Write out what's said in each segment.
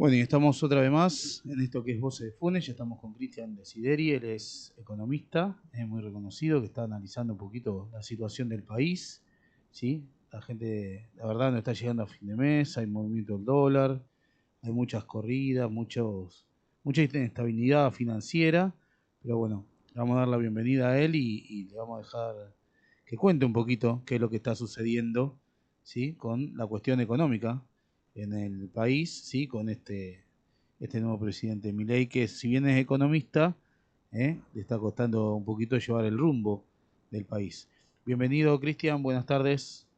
Bueno, y estamos otra vez más en esto que es Voces de Funes. Ya estamos con Cristian Desideri, él es economista, es muy reconocido, que está analizando un poquito la situación del país. ¿Sí? La gente, la verdad, no está llegando a fin de mes, hay movimiento del dólar, hay muchas corridas, mucha inestabilidad financiera. Pero bueno, le vamos a dar la bienvenida a él y le vamos a dejar que cuente un poquito qué es lo que está sucediendo, ¿sí? Con la cuestión económica en el país, ¿sí? Con este nuevo presidente Milei, que si bien es economista, le está costando un poquito llevar el rumbo del país. Bienvenido, Cristian, buenas tardes.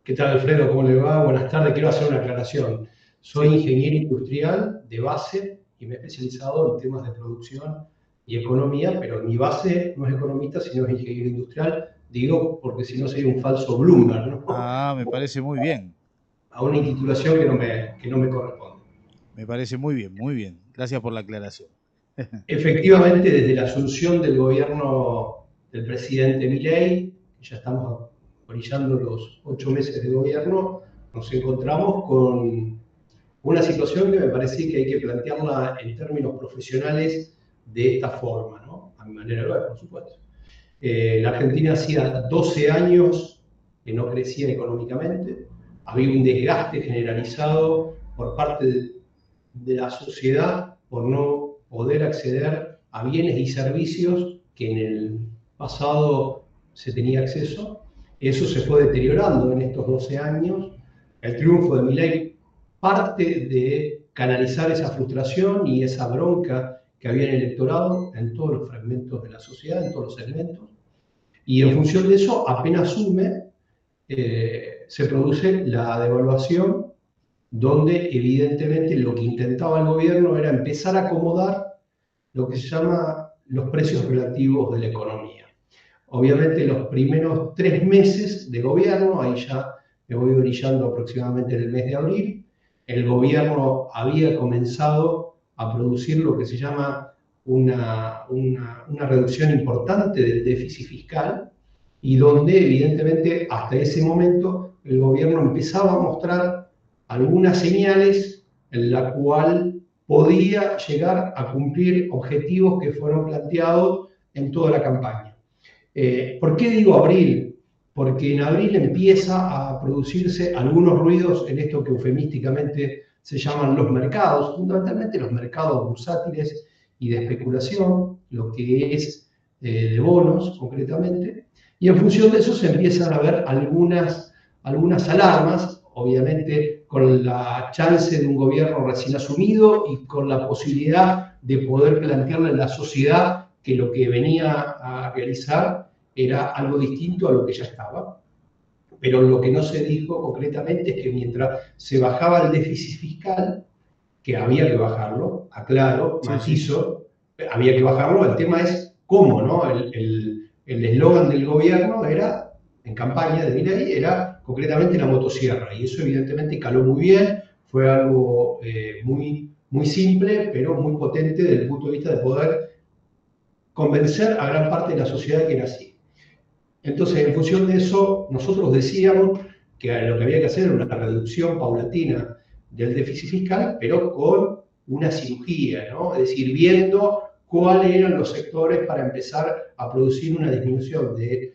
¿Qué tal, Alfredo? ¿Cómo le va? Buenas tardes. Quiero hacer una aclaración. Soy Sí. ingeniero industrial de base y me he especializado en temas de producción y economía, pero mi base no es economista, sino es ingeniero industrial. Digo, porque si no sería un falso Bloomberg, ¿no? Ah, me parece muy bien. A una institución que no me corresponde. Me parece muy bien, muy bien. Gracias por la aclaración. Efectivamente, desde la asunción del gobierno del presidente Milei, ya estamos brillando los 8 meses de gobierno, nos encontramos con una situación que me parece que hay que plantearla en términos profesionales de esta forma, ¿no? A mi manera de ver, por supuesto. La Argentina hacía 12 años que no crecía económicamente, había un desgaste generalizado por parte de la sociedad por no poder acceder a bienes y servicios que en el pasado se tenía acceso. Eso se fue deteriorando en estos 12 años. El triunfo de Milei parte de canalizar esa frustración y esa bronca que había en el electorado en todos los fragmentos de la sociedad, en todos los segmentos. Y en función de eso, apenas asume, se produce la devaluación, donde evidentemente lo que intentaba el gobierno era empezar a acomodar lo que se llama los precios relativos de la economía. Obviamente los primeros 3 meses de gobierno, ahí ya me voy brillando aproximadamente en el mes de abril, el gobierno había comenzado a producir lo que se llama una reducción importante del déficit fiscal y donde evidentemente hasta ese momento el gobierno empezaba a mostrar algunas señales en la cual podía llegar a cumplir objetivos que fueron planteados en toda la campaña. ¿Por qué digo abril? Porque en abril empieza a producirse algunos ruidos en esto que eufemísticamente se llaman los mercados, fundamentalmente los mercados bursátiles y de especulación, lo que es de bonos concretamente, y en función de eso se empiezan a ver algunas alarmas, obviamente con la chance de un gobierno recién asumido y con la posibilidad de poder plantearle a la sociedad que lo que venía a realizar era algo distinto a lo que ya estaba. Pero lo que no se dijo concretamente es que mientras se bajaba el déficit fiscal, que había que bajarlo, aclaro, Sí, sí. matizo, había que bajarlo, el tema es cómo, ¿no? El eslogan del gobierno era, en campaña de Milei, era concretamente la motosierra, y eso evidentemente caló muy bien, fue algo muy simple, pero muy potente desde el punto de vista de poder convencer a gran parte de la sociedad que era así. Entonces, en función de eso, nosotros decíamos que lo que había que hacer era una reducción paulatina del déficit fiscal, pero con una cirugía, ¿no? Es decir, viendo cuáles eran los sectores para empezar a producir una disminución de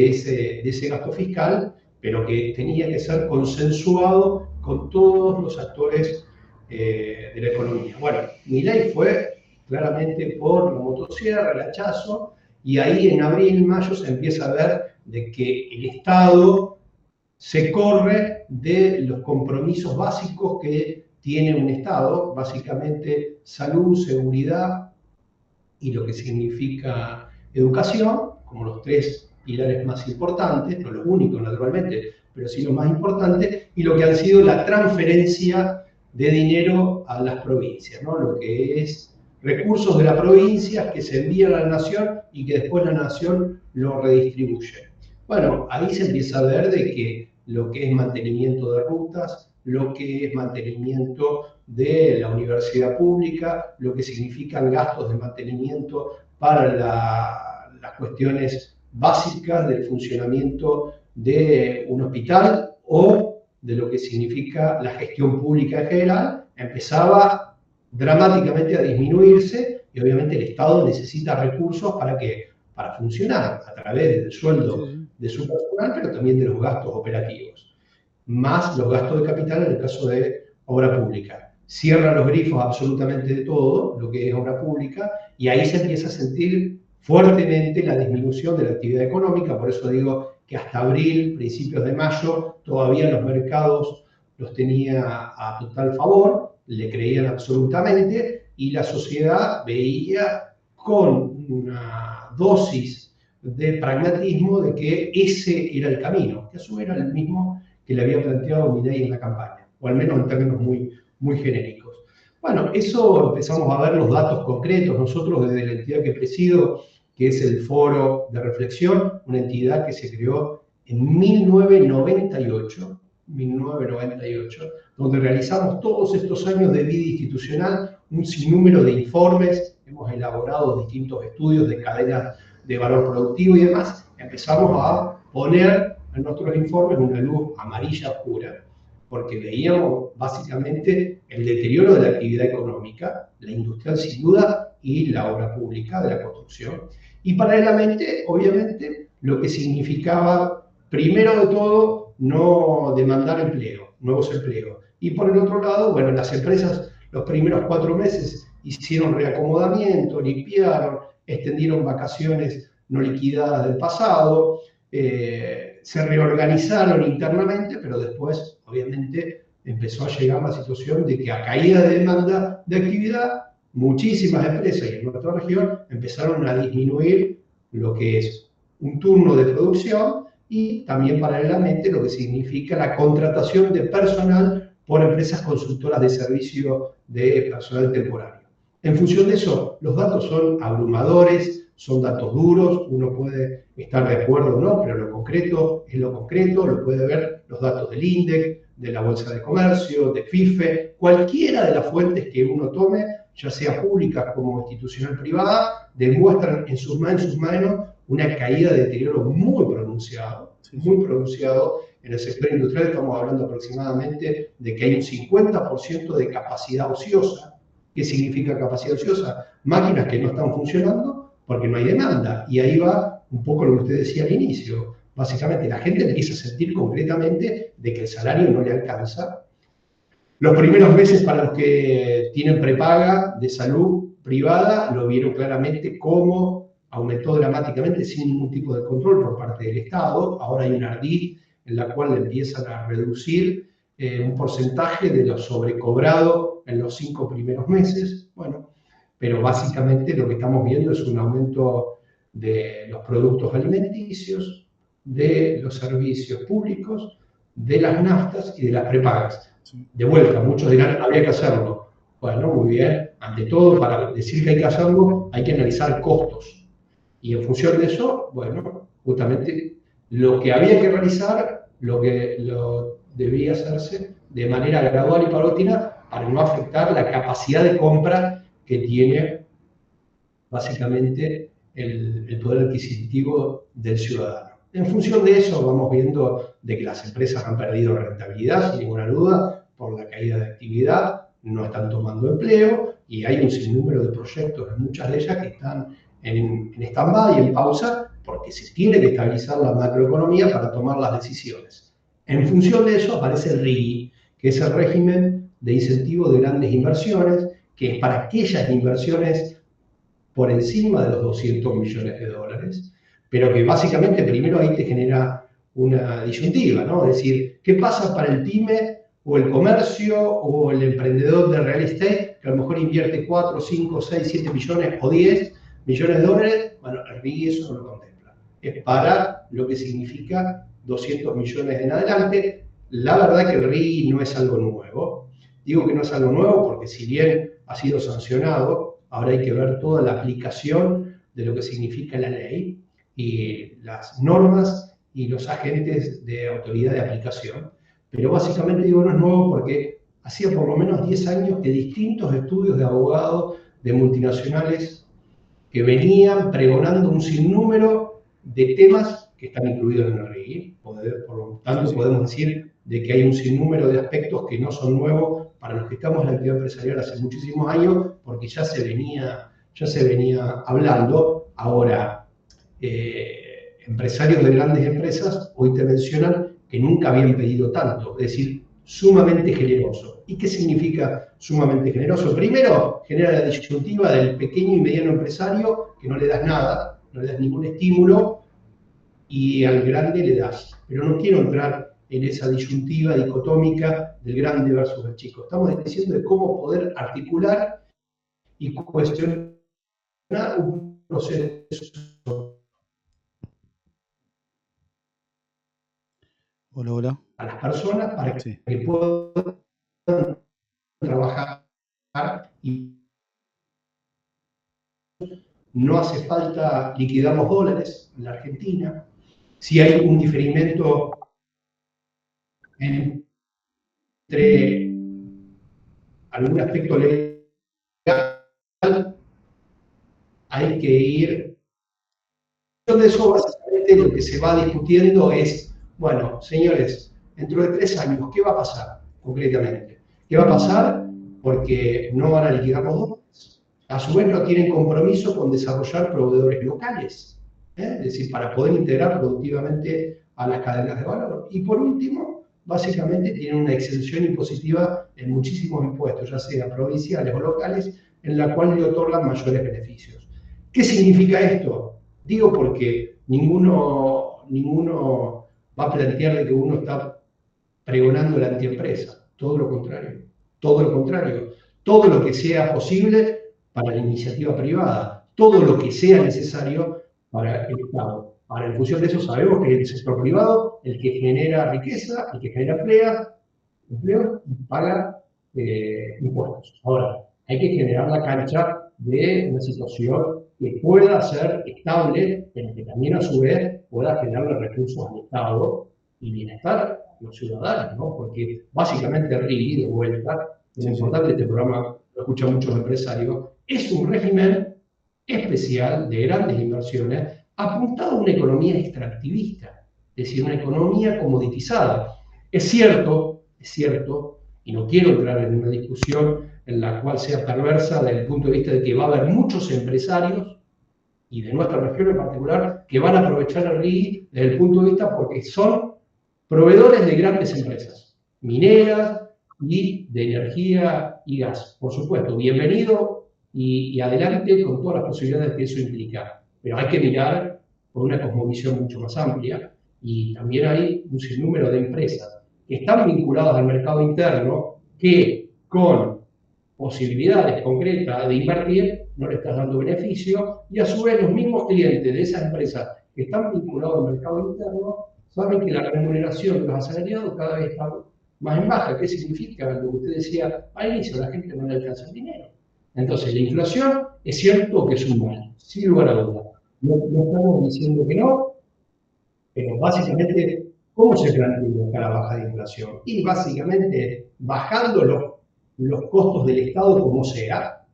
ese gasto fiscal, pero que tenía que ser consensuado con todos los actores de la economía. Bueno, Milei fue claramente por la motosierra, el hachazo, y ahí en abril, mayo se empieza a ver de que el Estado se corre de los compromisos básicos que tiene un Estado, básicamente salud, seguridad y lo que significa educación, como los tres pilares más importantes, no los únicos naturalmente, pero sí los más importantes, y lo que han sido la transferencia de dinero a las provincias, ¿no? Lo que es recursos de la provincia que se envían a la nación y que después la nación lo redistribuye. Bueno, ahí se empieza a ver de que lo que es mantenimiento de rutas, lo que es mantenimiento de la universidad pública, lo que significan gastos de mantenimiento para las cuestiones básicas del funcionamiento de un hospital o de lo que significa la gestión pública en general, empezaba dramáticamente a disminuirse y obviamente el Estado necesita recursos para funcionar a través del sueldo de su personal, pero también de los gastos operativos, más los gastos de capital en el caso de obra pública. Cierra los grifos absolutamente de todo lo que es obra pública y ahí se empieza a sentir fuertemente la disminución de la actividad económica. Por eso digo que hasta abril, principios de mayo, todavía los mercados los tenía a total favor, le creían absolutamente y la sociedad veía con una dosis de pragmatismo de que ese era el camino, que eso era el mismo que le había planteado Milei en la campaña, o al menos en términos muy genéricos. Bueno, eso empezamos a ver los datos concretos. Nosotros desde la entidad que presido, que es el Foro de Reflexión, una entidad que se creó en 1998, donde realizamos todos estos años de vida institucional un sinnúmero de informes, hemos elaborado distintos estudios de cadenas de valor productivo y demás, empezamos a poner en nuestros informes una luz amarilla oscura, porque veíamos básicamente el deterioro de la actividad económica, la industrial sin duda y la obra pública de la construcción. Y paralelamente, obviamente, lo que significaba, primero de todo, no demandar empleo, nuevos empleos. Y por el otro lado, bueno, las empresas los primeros 4 meses hicieron reacomodamiento, limpiaron, extendieron vacaciones no liquidadas del pasado, se reorganizaron internamente, pero después, obviamente, empezó a llegar la situación de que a caída de demanda de actividad, muchísimas empresas y en nuestra región empezaron a disminuir lo que es un turno de producción y también paralelamente lo que significa la contratación de personal por empresas consultoras de servicio de personal temporario. En función de eso, los datos son abrumadores, son datos duros, uno puede estar de acuerdo o no, pero lo concreto es lo concreto, lo puede ver los datos del INDEC, de la Bolsa de Comercio, de FIFE, cualquiera de las fuentes que uno tome, ya sea pública como institucional privada, demuestran en sus manos una caída de deterioro muy pronunciado en el sector industrial. Estamos hablando aproximadamente de que hay un 50% de capacidad ociosa. ¿Qué significa capacidad ociosa? Máquinas que no están funcionando porque no hay demanda. Y ahí va un poco lo que usted decía al inicio. Básicamente la gente empieza a sentir concretamente de que el salario no le alcanza. Los primeros meses para los que tienen prepaga de salud privada lo vieron claramente cómo aumentó dramáticamente sin ningún tipo de control por parte del Estado. Ahora hay una ardid en la cual empiezan a reducir un porcentaje de lo sobrecobrado en los 5 primeros meses. Bueno, pero básicamente lo que estamos viendo es un aumento de los productos alimenticios, de los servicios públicos, de las naftas y de las prepagas. De vuelta, muchos dirán, había que hacerlo. Bueno, muy bien. Ante todo, para decir que hay que hacerlo, hay que analizar costos. Y en función de eso, bueno, justamente lo que había que realizar, lo debía hacerse de manera gradual y paulatina para no afectar la capacidad de compra que tiene básicamente el poder adquisitivo del ciudadano. En función de eso vamos viendo de que las empresas han perdido rentabilidad, sin ninguna duda, por la caída de actividad, no están tomando empleo y hay un sinnúmero de proyectos, muchas de ellas que están en stand-by, en pausa, porque se tiene que estabilizar la macroeconomía para tomar las decisiones. En función de eso aparece el RIGI, que es el régimen de incentivo de grandes inversiones, que es para aquellas inversiones por encima de los 200 millones de dólares, pero que básicamente primero ahí te genera una disyuntiva, ¿no? Es decir, ¿qué pasa para el pyme o el comercio o el emprendedor de real estate que a lo mejor invierte 4, 5, 6, 7 millones o 10 millones de dólares? Bueno, el RIGI eso no lo contempla. Es para lo que significa 200 millones en adelante. La verdad que el RIGI no es algo nuevo. Digo que no es algo nuevo porque si bien ha sido sancionado, ahora hay que ver toda la aplicación de lo que significa la ley y las normas y los agentes de autoridad de aplicación. Pero básicamente digo no es nuevo porque hacía por lo menos 10 años que distintos estudios de abogados de multinacionales que venían pregonando un sinnúmero de temas que están incluidos en el RIGI. Por lo tanto, podemos decir de que hay un sinnúmero de aspectos que no son nuevos para los que estamos en la actividad empresarial hace muchísimos años, porque ya se venía hablando. Ahora, empresarios de grandes empresas hoy te mencionan que nunca habían pedido tanto, es decir, sumamente generoso. ¿Y qué significa sumamente generoso? Primero, genera la disyuntiva del pequeño y mediano empresario, que no le das nada, no le das ningún estímulo, y al grande le das. Pero no quiero entrar en esa disyuntiva dicotómica del grande versus el chico. Estamos diciendo de cómo poder articular y cuestionar un proceso. Hola. A las personas para que puedan trabajar y no hace falta liquidar los dólares en la Argentina. Si hay un diferimiento entre algún aspecto legal, hay que ir. De eso, básicamente, lo que se va discutiendo es, bueno, señores, dentro de 3 años, ¿qué va a pasar concretamente? ¿Qué va a pasar? Porque no van a liquidar los dólares. A su vez, no tienen compromiso con desarrollar proveedores locales, es decir, para poder integrar productivamente a las cadenas de valor. Y por último, básicamente tienen una exención impositiva en muchísimos impuestos, ya sea provinciales o locales, en la cual le otorgan mayores beneficios. ¿Qué significa esto? Digo porque ninguno va a plantear de que uno está pregonando la antiempresa. Todo lo contrario. Todo lo contrario. Todo lo que sea posible para la iniciativa privada. Todo lo que sea necesario para el Estado. Ahora, en función de eso, sabemos que es el sector privado el que genera riqueza, el que genera empleo y paga impuestos. Ahora, hay que generar la cancha de una situación que pueda ser estable, pero que también a su vez pueda generar recursos al Estado y bienestar a los ciudadanos, ¿no? Porque básicamente RIGI, de vuelta, es importante, este programa lo escuchan muchos empresarios, es un régimen especial de grandes inversiones apuntado a una economía extractivista, es decir, una economía comoditizada. Es cierto, y no quiero entrar en una discusión en la cual sea perversa desde el punto de vista de que va a haber muchos empresarios, y de nuestra región en particular, que van a aprovechar el RIGI desde el punto de vista porque son proveedores de grandes empresas, mineras y de energía y gas. Por supuesto, bienvenido y adelante con todas las posibilidades que eso implica. Pero hay que mirar con una cosmovisión mucho más amplia, y también hay un sinnúmero de empresas que están vinculadas al mercado interno que con posibilidades concretas de invertir no le estás dando beneficio, y a su vez los mismos clientes de esas empresas que están vinculados al mercado interno saben que la remuneración de los asalariados cada vez está más en baja. ¿Qué significa? Lo que usted decía al inicio, la gente no le alcanza el dinero. Entonces, la inflación es cierto que es un mal, sin lugar a duda. No estamos diciendo que no, pero básicamente, ¿cómo se plantea la baja de inflación? Y básicamente bajando los costos del Estado como sea.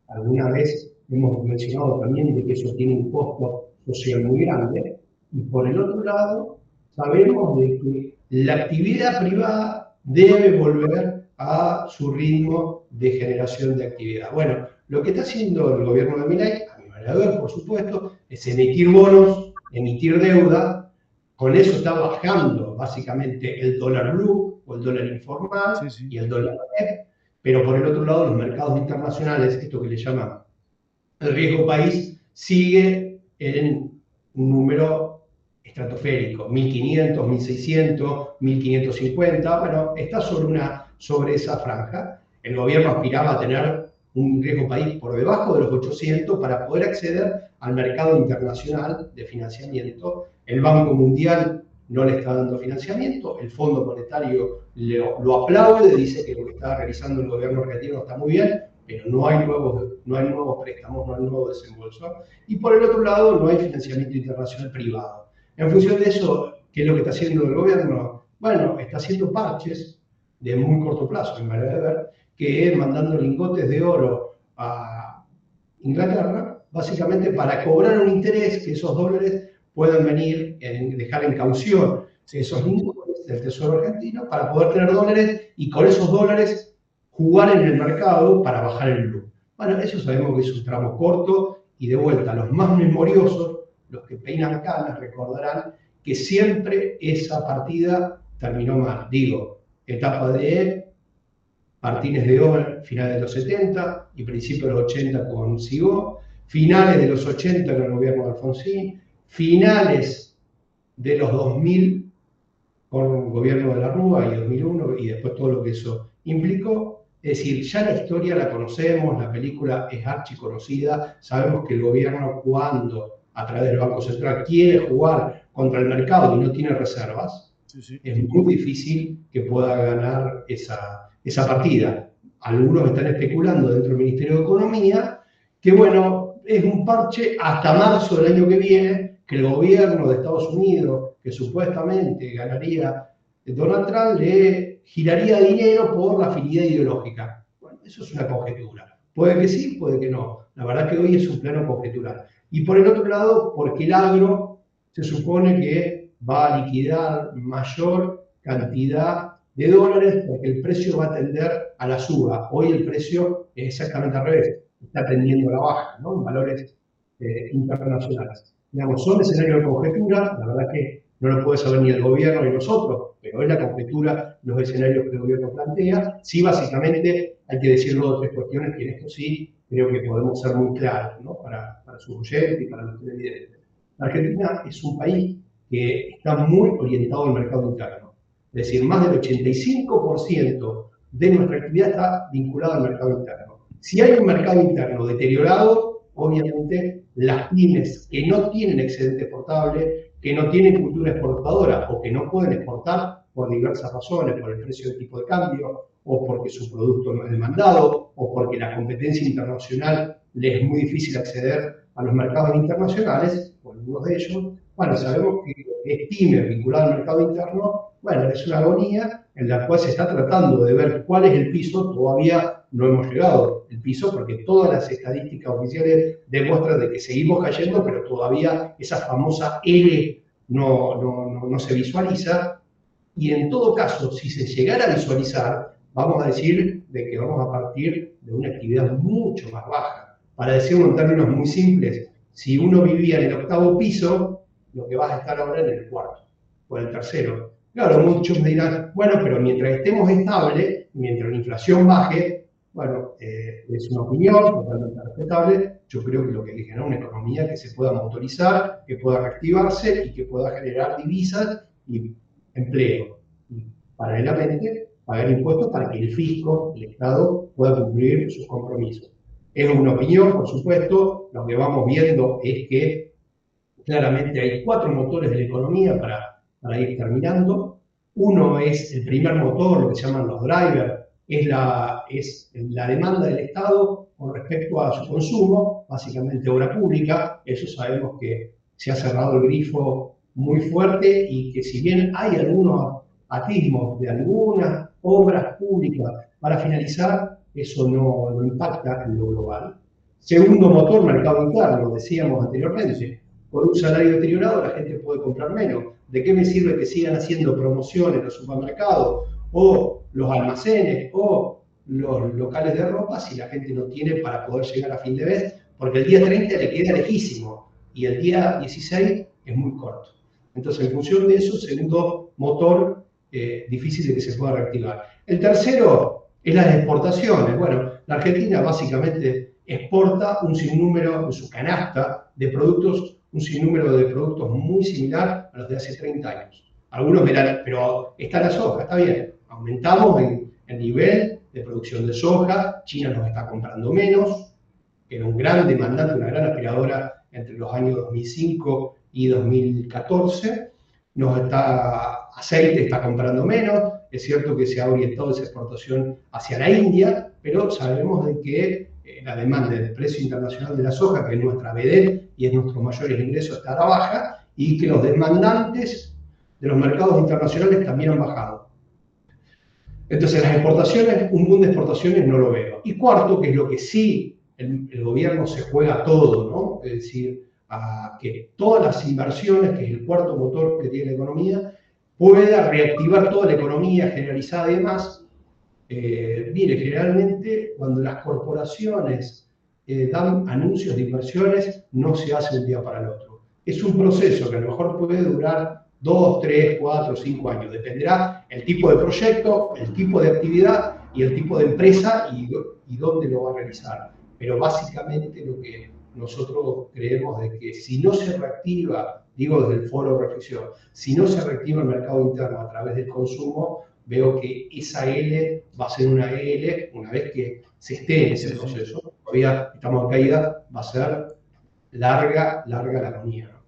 Alguna vez hemos mencionado también de que eso tiene un costo social muy grande. Y por el otro lado, sabemos de que la actividad privada debe volver a su ritmo de generación de actividad. Bueno, lo que está haciendo el gobierno de Milei, a mi manera de ver, por supuesto, es emitir bonos, emitir deuda. Con eso está bajando básicamente el dólar blue o el dólar informal y el dólar net. Pero por el otro lado, los mercados internacionales, esto que le llaman el riesgo país, sigue en un número estratosférico, 1.500, 1.600, 1.550, bueno, está sobre esa franja. El gobierno aspiraba a tener un riesgo país por debajo de los 800 para poder acceder al mercado internacional de financiamiento. El Banco Mundial no le está dando financiamiento, el Fondo Monetario lo aplaude, dice que lo que está realizando el gobierno argentino está muy bien, pero no hay nuevos préstamos, no hay nuevo desembolso. Y por el otro lado, no hay financiamiento internacional privado. En función de eso, ¿qué es lo que está haciendo el gobierno? Bueno, está haciendo parches de muy corto plazo, en manera de ver, que es mandando lingotes de oro a Inglaterra, básicamente para cobrar un interés que esos dólares puedan venir, dejar en caución esos lingotes del Tesoro argentino para poder tener dólares y con esos dólares jugar en el mercado para bajar el blue. Bueno, eso sabemos que es un tramo corto y de vuelta, los más memoriosos, los que peinan canas, recordarán que siempre esa partida terminó mal. Digo, etapa de Martínez de Ohl, finales de los 70 y principios de los 80 con Sigó, finales de los 80 con el gobierno de Alfonsín, finales de los 2000 con el gobierno de la Rúa y 2001 y después todo lo que eso implicó. Es decir, ya la historia la conocemos, la película es archiconocida, sabemos que el gobierno cuando a través del Banco Central quiere jugar contra el mercado y no tiene reservas, es muy difícil que pueda ganar esa partida. Algunos están especulando dentro del Ministerio de Economía que, bueno, es un parche hasta marzo del año que viene, que el gobierno de Estados Unidos, que supuestamente ganaría Donald Trump, le giraría dinero por la afinidad ideológica. Bueno, eso es una conjetura. Puede que sí, puede que no. La verdad que hoy es un plano conjetural. Y por el otro lado, porque el agro se supone que va a liquidar mayor cantidad de dólares porque el precio va a tender a la suba. Hoy el precio es exactamente al revés, está tendiendo a la baja, ¿no? En valores internacionales. Digamos, son escenarios de conjetura, la verdad que no lo puede saber ni el gobierno ni nosotros, pero es la conjetura, los escenarios que el gobierno plantea. Sí, básicamente hay que decir dos o tres cuestiones que en esto sí creo que podemos ser muy claros, ¿no? Para sus oyentes y para los televidentes. La Argentina es un país que está muy orientado al mercado interno. Es decir, más del 85% de nuestra actividad está vinculada al mercado interno. Si hay un mercado interno deteriorado, obviamente las pymes que no tienen excedente exportable, que no tienen cultura exportadora o que no pueden exportar por diversas razones, por el precio del tipo de cambio, o porque su producto no es demandado, o porque la competencia internacional les es muy difícil acceder a los mercados internacionales, por algunos de ellos, bueno, sabemos que es pyme vinculado al mercado interno, bueno, es una agonía en la cual se está tratando de ver cuál es el piso, todavía no hemos llegado al piso, porque todas las estadísticas oficiales demuestran de que seguimos cayendo, pero todavía esa famosa L no se visualiza, y en todo caso, si se llegara a visualizar, vamos a decir de que vamos a partir de una actividad mucho más baja. Para decirlo en términos muy simples, si uno vivía en el octavo piso, lo que vas a estar ahora en el cuarto o en el tercero. Claro, muchos me dirán, bueno, pero mientras estemos estables, mientras la inflación baje, bueno, es una opinión totalmente respetable. Yo creo que lo que hay que generar es una economía que se pueda motorizar, que pueda reactivarse y que pueda generar divisas y empleo. Y paralelamente, pagar impuestos para que el fisco, el Estado, pueda cumplir sus compromisos. Es una opinión, por supuesto. Lo que vamos viendo es que claramente hay 4 motores de la economía para ir terminando. Uno es el primer motor, lo que se llaman los drivers, es la demanda del Estado con respecto a su consumo, básicamente obra pública. Eso sabemos que se ha cerrado el grifo muy fuerte y que si bien hay algunos atismos de algunas obras públicas para finalizar, eso no impacta en lo global. Segundo motor, mercado interno, decíamos anteriormente. Por un salario deteriorado la gente puede comprar menos. ¿De qué me sirve que sigan haciendo promociones los supermercados o los almacenes o los locales de ropa si la gente no tiene para poder llegar a fin de mes? Porque el día 30 le queda lejísimo y el día 16 es muy corto. Entonces, en función de eso, segundo motor difícil de que se pueda reactivar. El tercero es las exportaciones. Bueno, la Argentina básicamente exporta un sinnúmero en su canasta de productos, un sinnúmero de productos muy similar a los de hace 30 años. Algunos verán, pero está la soja, está bien. Aumentamos en el nivel de producción de soja, China nos está comprando menos, era un gran demandante, una gran aspiradora entre los años 2005 y 2014. Aceite está comprando menos, es cierto que se ha orientado esa exportación hacia la India, pero sabemos de que la demanda del precio internacional de la soja, que es nuestra vedette y es nuestro mayores ingresos, está a la baja, y que los demandantes de los mercados internacionales también han bajado. Entonces, las exportaciones, un boom de exportaciones no lo veo. Y cuarto, que es lo que sí el gobierno se juega todo, ¿no? Es decir, a que todas las inversiones, que es el cuarto motor que tiene la economía, pueda reactivar toda la economía generalizada y demás. Mire, generalmente cuando las corporaciones dan anuncios de inversiones, no se hace un día para el otro. Es un proceso que a lo mejor puede durar 2, 3, 4, 5 años. Dependerá el tipo de proyecto, el tipo de actividad y el tipo de empresa y dónde lo va a realizar. Pero básicamente lo que nosotros creemos es que si no se reactiva, digo desde el foro de reflexión, si no se reactiva el mercado interno a través del consumo, veo que esa L va a ser una L una vez que se esté en ese proceso. Todavía estamos en caída, va a ser larga la agonía, ¿no?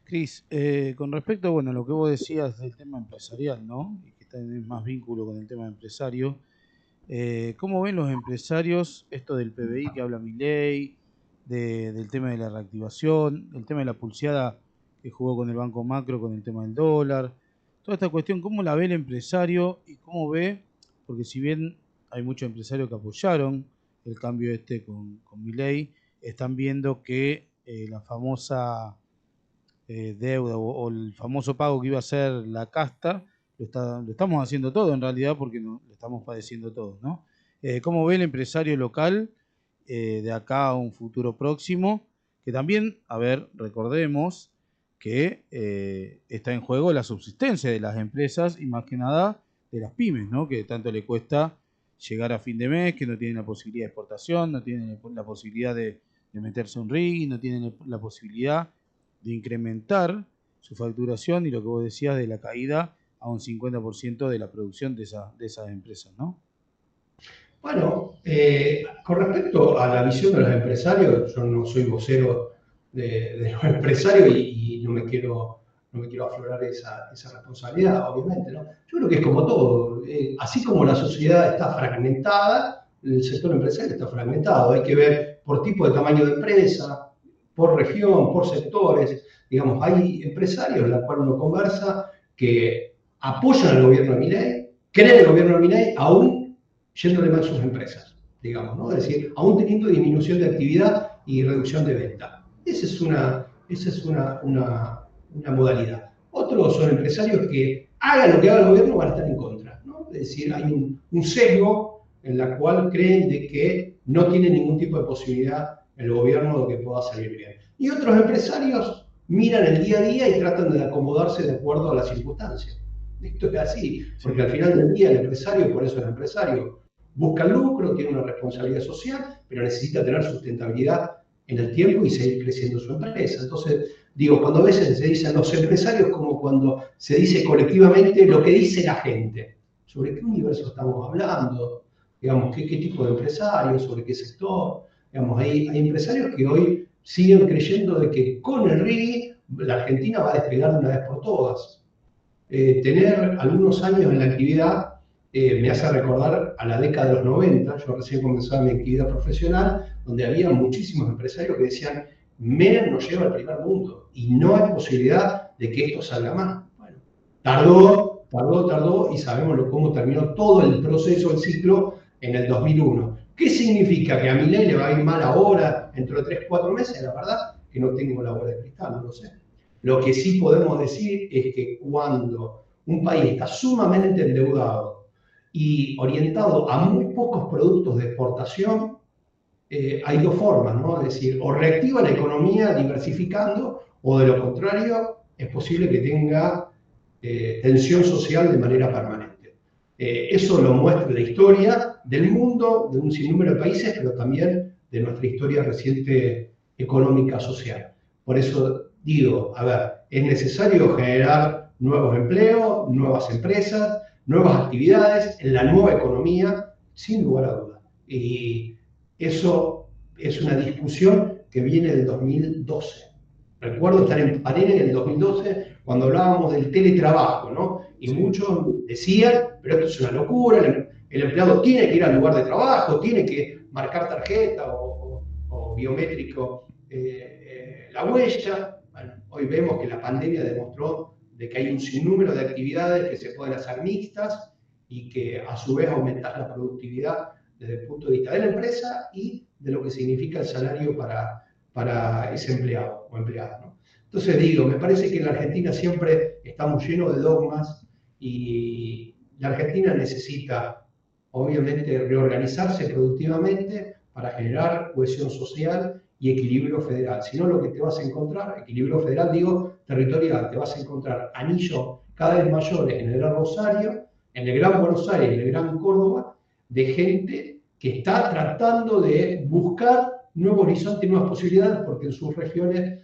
Cris, con respecto, bueno, a lo que vos decías del tema empresarial, ¿no? Y que tenés más vínculo con el tema empresario, ¿cómo ven los empresarios esto del PBI que habla Milei, del tema de la reactivación, el tema de la pulseada que jugó con el Banco Macro, con el tema del dólar? Toda esta cuestión, ¿cómo la ve el empresario y cómo ve? Porque si bien hay muchos empresarios que apoyaron el cambio con Milei, están viendo que la famosa deuda o el famoso pago que iba a ser la casta, lo estamos haciendo todo en realidad porque lo estamos padeciendo todos, ¿no? ¿Cómo ve el empresario local de acá a un futuro próximo? Que también, a ver, recordemos que está en juego la subsistencia de las empresas y más que nada de las pymes, ¿no? Que tanto le cuesta llegar a fin de mes, que no tienen la posibilidad de exportación, no tienen la posibilidad de meterse un RIG, no tienen la posibilidad de incrementar su facturación y lo que vos decías de la caída a un 50% de la producción de esas empresas, ¿no? Bueno, con respecto a la visión de los empresarios, yo no soy vocero de los empresarios y no me quiero aflorar esa responsabilidad, obviamente, ¿no? Yo creo que es como todo. Así como la sociedad está fragmentada, el sector empresarial está fragmentado. Hay que ver por tipo de tamaño de empresa, por región, por sectores. Digamos, hay empresarios en los cuales uno conversa que apoyan al gobierno de Milei, creen el gobierno de Milei, aún yéndole mal a sus empresas, digamos, ¿no? Es decir, aún teniendo disminución de actividad y reducción de venta. Esa es una modalidad. Otros son empresarios que hagan lo que haga el gobierno van a estar en contra, ¿no? Es decir, hay un sesgo en la cual creen de que no tiene ningún tipo de posibilidad el gobierno de que pueda salir bien. Y otros empresarios miran el día a día y tratan de acomodarse de acuerdo a las circunstancias. Esto es así, porque al final del día el empresario, por eso es empresario, busca lucro, tiene una responsabilidad social, pero necesita tener sustentabilidad en el tiempo y seguir creciendo su empresa. Entonces, digo, cuando a veces se dicen los empresarios, como cuando se dice colectivamente lo que dice la gente, sobre qué universo estamos hablando, digamos, qué tipo de empresarios, sobre qué sector. Digamos, hay empresarios que hoy siguen creyendo de que con el RIGI la Argentina va a despegar de una vez por todas. Tener algunos años en la actividad me hace recordar a la década de los 90, yo recién comenzaba mi actividad profesional, donde había muchísimos empresarios que decían, Menem nos lleva al primer mundo y no hay posibilidad de que esto salga más. Bueno, tardó y sabemos cómo terminó todo el proceso, el ciclo en el 2001. ¿Qué significa? ¿Que a Milei le va a ir mal ahora, dentro de 3, 4 meses? La verdad que no tengo la bola de cristal, no lo sé. Lo que sí podemos decir es que cuando un país está sumamente endeudado y orientado a muy pocos productos de exportación, hay dos formas, ¿no? Es decir, o reactiva la economía diversificando, o de lo contrario, es posible que tenga tensión social de manera permanente. Eso lo muestra la historia del mundo, de un sinnúmero de países, pero también de nuestra historia reciente económica social. Por eso digo, a ver, es necesario generar nuevos empleos, nuevas empresas, nuevas actividades en la nueva economía, sin lugar a dudas. Y eso es una discusión que viene del 2012. Recuerdo estar en Panera en el 2012 cuando hablábamos del teletrabajo, ¿no? Y muchos decían, pero esto es una locura, el empleado tiene que ir al lugar de trabajo, tiene que marcar tarjeta o biométrico la huella. Bueno, hoy vemos que la pandemia demostró de que hay un sinnúmero de actividades que se pueden hacer mixtas y que a su vez aumentan la productividad desde el punto de vista de la empresa y de lo que significa el salario para ese empleado o empleada, ¿no? Entonces digo, me parece que en la Argentina siempre estamos llenos de dogmas y la Argentina necesita, obviamente, reorganizarse productivamente para generar cohesión social y equilibrio federal. Si no, lo que te vas a encontrar, equilibrio federal, digo, territorial, te vas a encontrar anillos cada vez mayores en el Gran Rosario, en el Gran Buenos Aires, en el Gran Córdoba, de gente que está tratando de buscar nuevos horizontes y nuevas posibilidades porque en sus regiones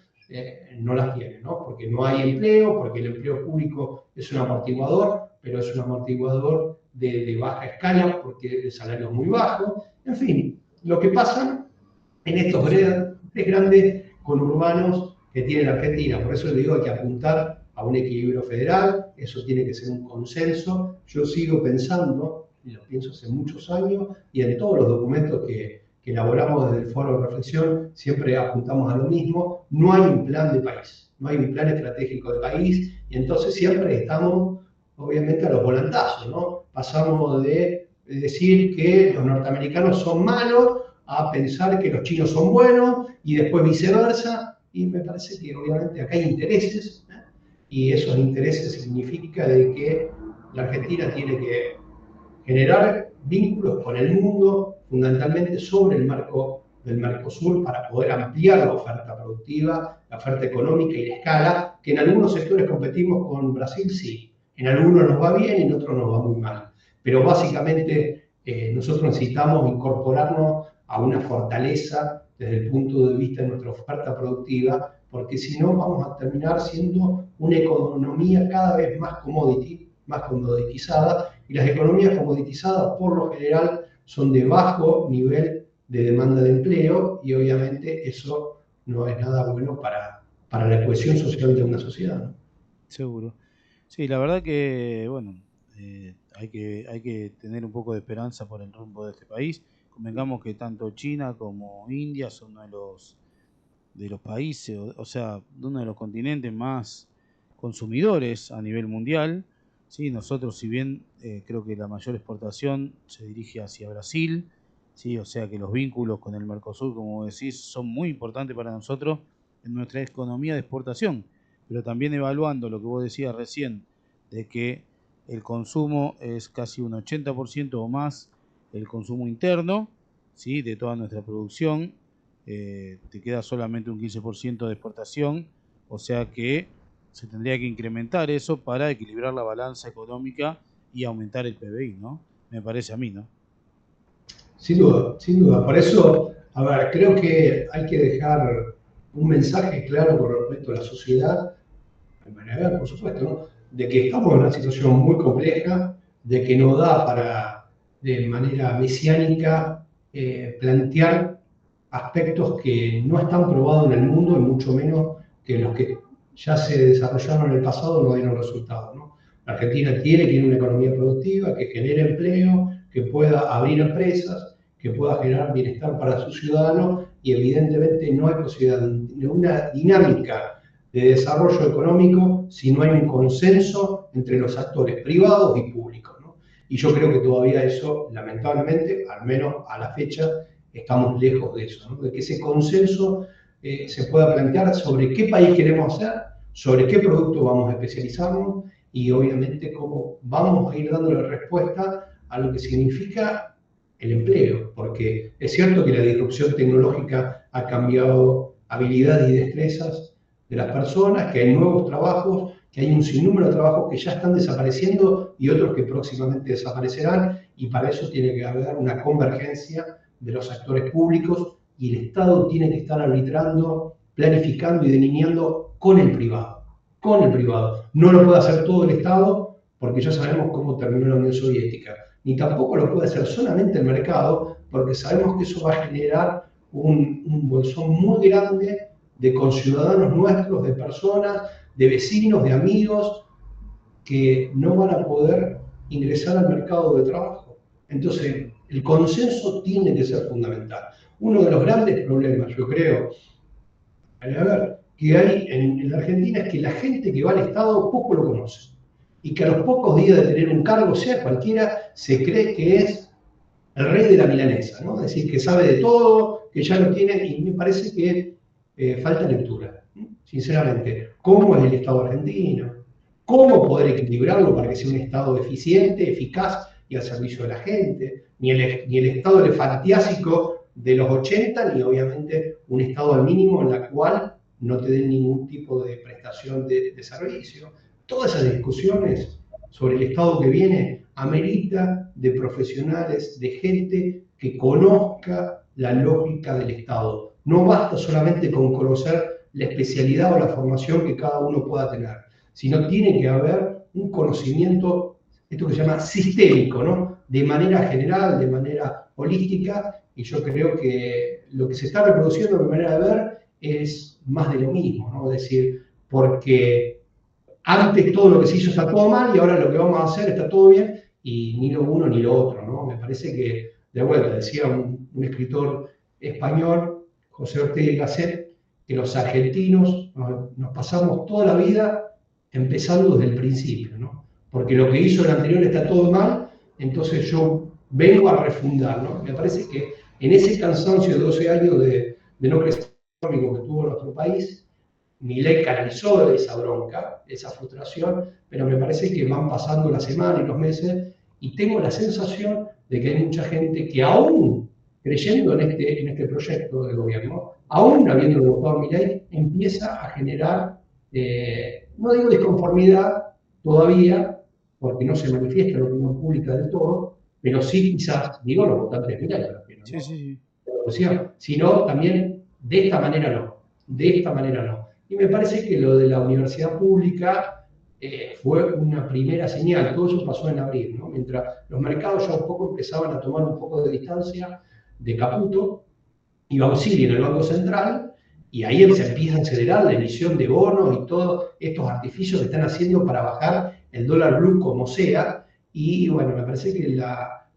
no las tienen, ¿no? Porque no hay empleo, porque el empleo público es un amortiguador, pero es un amortiguador de baja escala porque el salario es muy bajo. En fin, lo que pasa en estos tres grandes conurbanos que tiene la Argentina. Por eso le digo, hay que apuntar a un equilibrio federal, eso tiene que ser un consenso. Yo sigo pensando, y lo pienso hace muchos años, y en todos los documentos que elaboramos desde el Foro de Reflexión, siempre apuntamos a lo mismo, no hay un plan de país, no hay un plan estratégico de país, y entonces siempre estamos, obviamente, a los volantazos, ¿no? Pasamos de decir que los norteamericanos son malos a pensar que los chinos son buenos y después viceversa, y me parece que obviamente acá hay intereses, ¿eh? Y esos intereses significa de que la Argentina tiene que generar vínculos con el mundo, fundamentalmente sobre el marco del Mercosur, para poder ampliar la oferta productiva, la oferta económica y la escala, que en algunos sectores competimos con Brasil, sí, en algunos nos va bien y en otros nos va muy mal. Pero básicamente nosotros necesitamos incorporarnos a una fortaleza desde el punto de vista de nuestra oferta productiva, porque si no vamos a terminar siendo una economía cada vez más comoditizada, y las economías comoditizadas por lo general son de bajo nivel de demanda de empleo, y obviamente eso no es nada bueno para la cohesión social de una sociedad, ¿no? Seguro. Sí, la verdad que, bueno, hay que tener un poco de esperanza por el rumbo de este país. Convengamos que tanto China como India son uno de los países, o sea, de uno de los continentes más consumidores a nivel mundial. ¿Sí? Nosotros, si bien creo que la mayor exportación se dirige hacia Brasil, ¿sí? O sea que los vínculos con el Mercosur, como decís, son muy importantes para nosotros en nuestra economía de exportación, pero también evaluando lo que vos decías recién, de que el consumo es casi un 80% o más el consumo interno, ¿sí? De toda nuestra producción, te queda solamente un 15% de exportación, o sea que se tendría que incrementar eso para equilibrar la balanza económica y aumentar el PBI, ¿no? Me parece a mí, ¿no? Sin duda, sin duda. Por eso, a ver, creo que hay que dejar un mensaje claro con respecto a la sociedad, por supuesto, ¿no? De que estamos en una situación muy compleja, de que no da para, de manera mesiánica, plantear aspectos que no están probados en el mundo, y mucho menos que los que ya se desarrollaron en el pasado no dieron resultados, ¿no? La Argentina tiene una economía productiva que genere empleo, que pueda abrir empresas, que pueda generar bienestar para sus ciudadanos, y evidentemente no hay posibilidad de una dinámica de desarrollo económico si no hay un consenso entre los actores privados y públicos, ¿no? Y yo creo que todavía eso, lamentablemente, al menos a la fecha, estamos lejos de eso, ¿no? De que ese consenso se pueda plantear sobre qué país queremos hacer, sobre qué producto vamos a especializarnos, y obviamente cómo vamos a ir dándole respuesta a lo que significa el empleo, porque es cierto que la disrupción tecnológica ha cambiado habilidades y destrezas de las personas, que hay nuevos trabajos, que hay un sinnúmero de trabajos que ya están desapareciendo y otros que próximamente desaparecerán, y para eso tiene que haber una convergencia de los actores públicos, y el Estado tiene que estar arbitrando, planificando y delineando con el privado, con el privado. No lo puede hacer todo el Estado, porque ya sabemos cómo terminó la Unión Soviética, ni tampoco lo puede hacer solamente el mercado, porque sabemos que eso va a generar un bolsón muy grande de conciudadanos nuestros, de personas, de vecinos, de amigos, que no van a poder ingresar al mercado de trabajo. Entonces, el consenso tiene que ser fundamental. Uno de los grandes problemas, yo creo, a ver, que hay en la Argentina, es que la gente que va al Estado poco lo conoce, y que a los pocos días de tener un cargo, sea cualquiera, se cree que es el rey de la milanesa, ¿no? Es decir, que sabe de todo, que ya lo tiene, y me parece que falta lectura. sinceramente, cómo es el Estado argentino, cómo poder equilibrarlo para que sea un Estado eficiente, eficaz y al servicio de la gente, ni el Estado elefantiásico de los 80, ni obviamente un Estado al mínimo en la cual no te den ningún tipo de prestación de servicio. Todas esas discusiones sobre el Estado que viene amerita de profesionales, de gente que conozca la lógica del Estado. No basta solamente con conocer la especialidad o la formación que cada uno pueda tener, sino tiene que haber un conocimiento, esto que se llama sistémico, ¿no? De manera general, de manera holística, y yo creo que lo que se está reproduciendo, de mi manera de ver, es más de lo mismo, ¿no? Es decir, porque antes todo lo que se hizo está todo mal y ahora lo que vamos a hacer está todo bien y ni lo uno ni lo otro, ¿no? Me parece que, de vuelta, decía un escritor español, José Ortega y Gasset, que los argentinos nos pasamos toda la vida empezando desde el principio, ¿no? Porque lo que hizo el anterior está todo mal, entonces yo vengo a refundar, ¿no? Me parece que en ese cansancio de 12 años de no crecimiento económico que tuvo nuestro país, Milei canalizó esa bronca, esa frustración, pero me parece que van pasando las semanas y los meses y tengo la sensación de que hay mucha gente que aún creyendo en este proyecto de gobierno, aún habiendo votado a Milei, empieza a generar, no digo disconformidad todavía, porque no se manifiesta en la opinión pública del todo, pero sí quizás, digo los votantes de Milei, Sí, sí, sí. sino también de esta manera no, de esta manera no. Y me parece que lo de la universidad pública fue una primera señal, todo eso pasó en abril, ¿no? Mientras los mercados ya un poco empezaban a tomar un poco de distancia de Caputo y Auxilio en el Banco Central, y ahí se empieza a acelerar la emisión de bonos y todos estos artificios que están haciendo para bajar el dólar blue como sea, y bueno, me parece que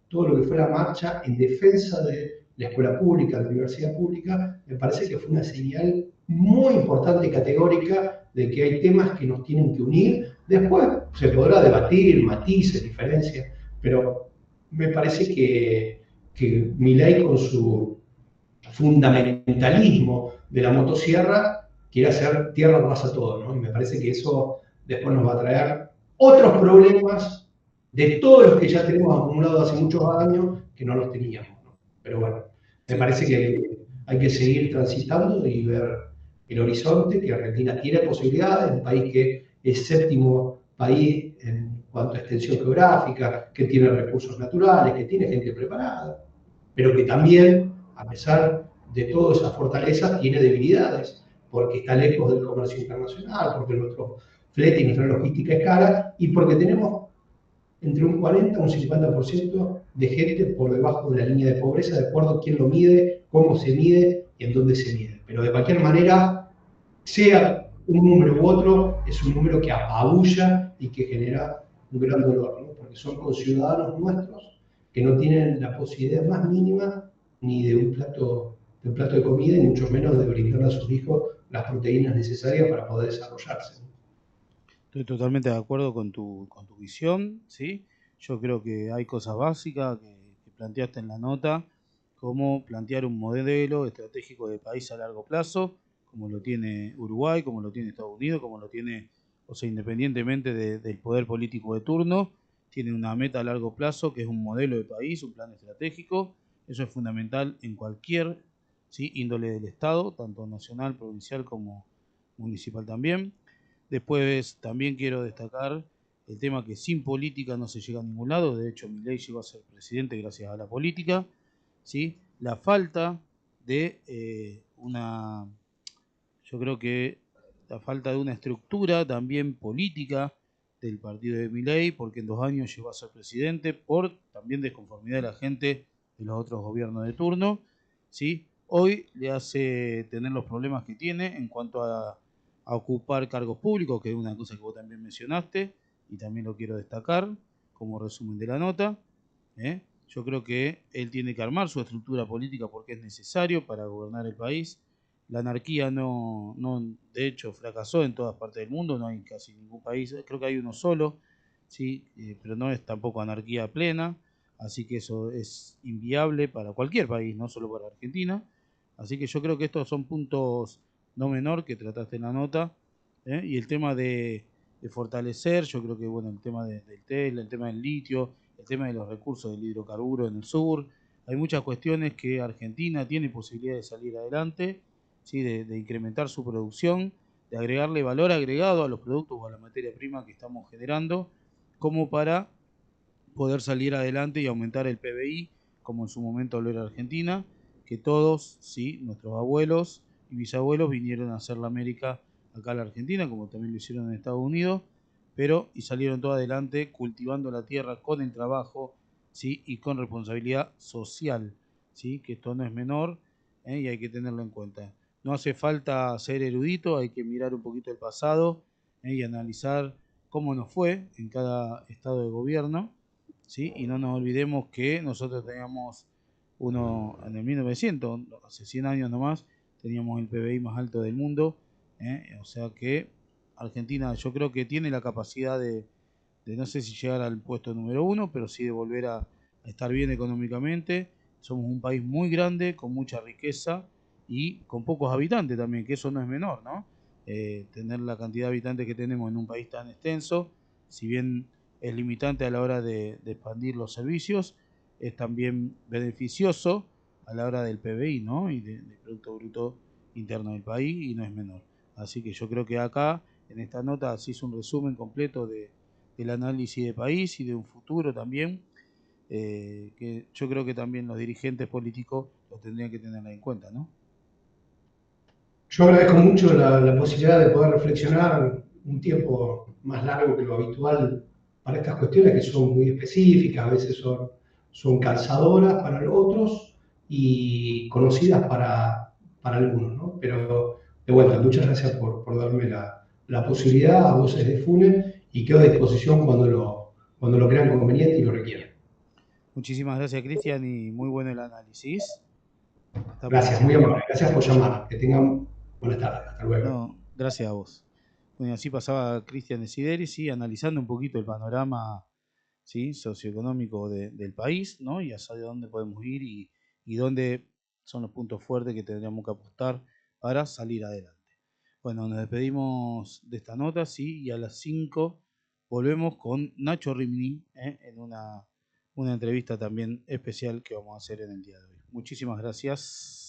todo lo que fue la marcha en defensa de la escuela pública, de la universidad pública, me parece que fue una señal muy importante y categórica de que hay temas que nos tienen que unir. Después se podrá debatir, matices, diferencias, pero me parece que Milei con su fundamentalismo de la motosierra quiere hacer tierra más a todo, ¿no? Y me parece que eso después nos va a traer otros problemas de todos los que ya tenemos acumulados hace muchos años que no los teníamos, ¿no? Pero bueno, me Sí. parece que hay que seguir transitando y ver el horizonte, que Argentina tiene posibilidades, un país que es séptimo país en cuanto a extensión geográfica, que tiene recursos naturales, que tiene gente preparada, pero que también, a pesar de todas esas fortalezas, tiene debilidades, porque está lejos del comercio internacional, porque nuestro flete y nuestra logística es cara, y porque tenemos entre un 40 y un 50% de gente por debajo de la línea de pobreza, de acuerdo a quién lo mide, cómo se mide y en dónde se mide. Pero de cualquier manera, sea un número u otro, es un número que apabulla y que genera un gran dolor, ¿no? Porque son conciudadanos nuestros que no tienen la posibilidad más mínima ni de un plato de comida, y mucho menos de brindarle a sus hijos las proteínas necesarias para poder desarrollarse. Estoy totalmente de acuerdo con tu visión, ¿sí? Yo creo que hay cosas básicas que planteaste en la nota, como plantear un modelo estratégico de país a largo plazo, como lo tiene Uruguay, como lo tiene Estados Unidos, como lo tiene, o sea, independientemente del poder político de turno, tiene una meta a largo plazo que es un modelo de país, un plan estratégico. Eso es fundamental en cualquier, ¿sí?, índole del Estado, tanto nacional, provincial como municipal también. Después también quiero destacar el tema que sin política no se llega a ningún lado. De hecho, Milei llegó a ser presidente gracias a la política, ¿sí? La falta de yo creo que la falta de una estructura también política del partido de Milei, porque en 2 años llegó a ser presidente por también desconformidad de la gente de los otros gobiernos de turno, ¿sí? Hoy le hace tener los problemas que tiene en cuanto a ocupar cargos públicos, que es una cosa que vos también mencionaste, y también lo quiero destacar como resumen de la nota. Yo creo que él tiene que armar su estructura política porque es necesario para gobernar el país. La anarquía de hecho, fracasó en todas partes del mundo, no hay casi ningún país, creo que hay uno solo, sí, pero no es tampoco anarquía plena, así que eso es inviable para cualquier país, no solo para Argentina. Así que yo creo que estos son puntos no menor que trataste en la nota, y el tema de fortalecer, yo creo que bueno, el tema del TEL, el tema del litio, el tema de los recursos del hidrocarburo en el sur, hay muchas cuestiones que Argentina tiene posibilidad de salir adelante, ¿sí? De incrementar su producción, de agregarle valor agregado a los productos o a la materia prima que estamos generando, como para poder salir adelante y aumentar el PBI, como en su momento lo era Argentina, que todos, sí, nuestros abuelos y bisabuelos vinieron a hacer la América acá a la Argentina, como también lo hicieron en Estados Unidos, pero y salieron todos adelante cultivando la tierra con el trabajo, sí, y con responsabilidad social, sí, que esto no es menor, y hay que tenerlo en cuenta. No hace falta ser erudito, hay que mirar un poquito el pasado, y analizar cómo nos fue en cada estado de gobierno, ¿sí? Y no nos olvidemos que nosotros teníamos uno en el 1900, hace 100 años nomás, teníamos el PBI más alto del mundo, o sea que Argentina yo creo que tiene la capacidad de no sé si llegar al puesto número uno, pero sí de volver a estar bien económicamente. Somos un país muy grande, con mucha riqueza y con pocos habitantes también, que eso no es menor, ¿no? Tener la cantidad de habitantes que tenemos en un país tan extenso, si bien es limitante a la hora de expandir los servicios, es también beneficioso a la hora del PBI, ¿no? Y del Producto Bruto Interno del país, y no es menor. Así que yo creo que acá, en esta nota, se hizo un resumen completo del análisis de país y de un futuro también, que yo creo que también los dirigentes políticos lo tendrían que tener en cuenta, ¿no? Yo agradezco mucho la posibilidad de poder reflexionar un tiempo más largo que lo habitual para estas cuestiones que son muy específicas, a veces son cansadoras para otros y conocidas para algunos, ¿no? Pero de vuelta, muchas gracias por darme la posibilidad a Voces de FUNE y quedo a disposición cuando lo crean conveniente y lo requieran. Muchísimas gracias, Cristian, y muy bueno el análisis. Gracias, Estamos. muy amable. Gracias por llamar. Que tengan buenas tardes. Hasta luego. No, gracias a vos. Bueno, así pasaba Cristian Desideri, sí, analizando un poquito el panorama, sí, socioeconómico del país, ¿no? Y hacia dónde podemos ir y dónde son los puntos fuertes que tendríamos que apostar para salir adelante. Bueno, nos despedimos de esta nota, sí, y a las 5 volvemos con Nacho Rimini, en una entrevista también especial que vamos a hacer en el día de hoy. Muchísimas gracias.